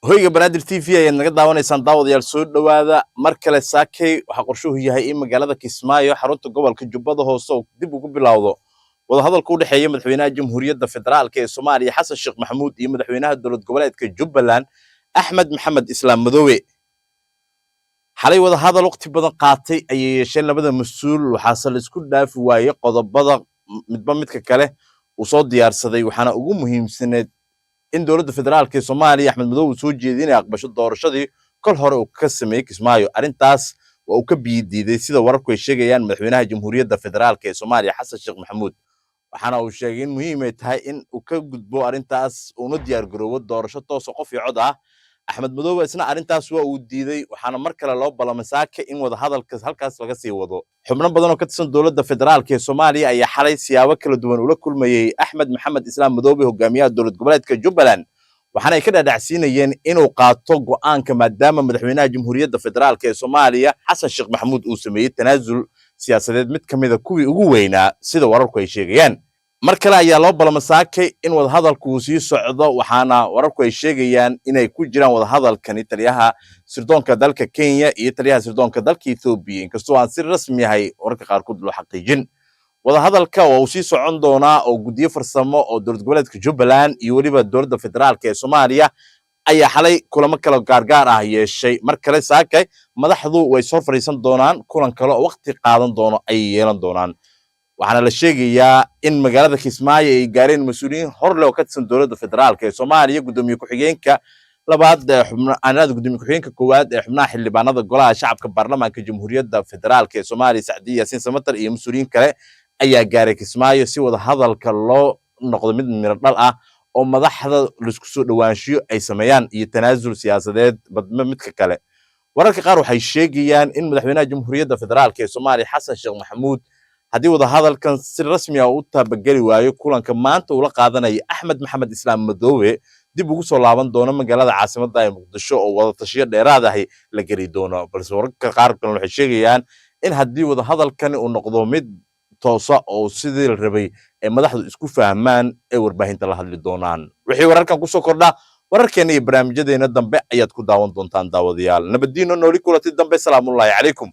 hoyga banaadir TV ayaa naga daawanaysaan daawadayaal soo dhawaada mar kale saakay waxa qorshuhu yahay in magaalada Kismaayo xarunta gobolka Jubbada Hoose oo dib ugu bilowdo wadahadalka u dhaxeeya madaxweynaha Jamhuuriyadda Federaalka ee Soomaaliya Xasan Sheekh Maxamuud iyo madaxweynaha dowlad goboleedka Jubbaland Axmed Maxamed Islaam Madoobe xalay wadahadal waqti badan qaatay ayay yeesheen labada mas'uul waxaase la isku dhaafi waayay qodobada midba midka kale uu soo diyaarsaday waxaana ugu muhiimsaneed in dowladda federaalka ee Soomaaliya Axmed Madoobe soo jeedinay aqbasho doorashadii kol hore uu ka sameeyay Kismaayo arintaas waa uu ka biidiiday sida wararku ay sheegayaan madaxweynaha Jamhuuriyadda Federaalka ee Soomaaliya Xasan Sheekh Maxamuud waxaana uu sheegay in muhiim ay tahay in uu ka gudbo arintaas una diyaar garoobo doorasho toos qof iyo cod ah Axmed Madoobe isna arintaas waa uu diiday waxaana mar kale loo ballamay saaka in wada hadalka halkaas laga sii wado xubno badan oo ka tirsan dowladda federaalka ee Soomaaliya ayaa xalay siyaabo kala duwan ula kulmayay Axmed Maxamed Islaam Madoobe hogaamiyaha dowlad goboleedka Jubbaland waxaana ay ka dhaadhacsiinayeen inuu qaato go'aanka maadaama madaxweynaha Jamhuuriyadda Federaalka ee Soomaaliya Xasan Sheekh Maxamuud uu sameeyay tanaasul siyaasadeed mid kamid ah kuwii ugu weynaa sida wararku ay sheegayaan mar kale ayaa loo ballamay saakay in wada hadalku uu sii socdo waxaana wararku ay sheegayaan inay ku jiraan wada hadalkan taliyaha sirdoonka dalka Kenya iyo taliyaha sirdoonka dalka Ethiopia inkastoo aan si rasmi ah wararka qaar ku loo xaqiijin wada hadalka oo uu sii socon doona oo gudiyo farsamo oo dowlad goboleedka Jubbaland iyo waliba dowladda federaalka ee Soomaaliya ayaa xalay kulamo kala gaargaar ah yeeshay mar kale saakay madaxdu way soo fariisan doonaan kulan kale oo waqti qaadan doono ay yeelan doonaan waxaana la sheegayaa in magaalada Kismaayo ay gaareen mas'uuliyiin hor leh oo ka tirsan dowladda federaalka ee Soomaaliya gudoomiye ku-xigeenka labaad ee xubnaha gudoomiye ku-xigeenka koowaad ee xubnaha xildhibaanada golaha shacabka baarlamaanka Jamhuuriyadda Federaalka ee Soomaaliya Sacdiya Yasiin Samatar iyo mas'uuliyiin kale ayaa gaaray Kismaayo si wada hadalka loo noqdo mid miro dhal ah oo madaxda la isku soo dhawaanshiyo ay sameeyaan iyo tanaasul siyaasadeed badma midka kale wararka qaar waxay sheegayaan in madaxweynaha Jamhuuriyadda Federaalka ee Soomaaliya Xasan Sheekh Maxamuud haddii wada hadalkan si rasmi ah u taabageli waayo kulanka maanta uu la qaadanaya Axmed Maxamed Islaam Madoobe dib ugu soo laaban doono magaalada caasimadda ee Muqdisho oo wada tashiyo dheeraad ah la gari doono balse wararka qaar kale waxay sheegayaan in haddii wada hadalkan uu noqdo mid toosa oo sidii la rabay ee madaxdu isku fahmaan ee warbaahinta la hadli doonaan wixii wararkan ku soo kordha wararkeena iyo barnaamijyadeena dambe ayaad ku daawan doontaan daawadayaal nabadiino nooli kulati dambe salaamullaahi calaykum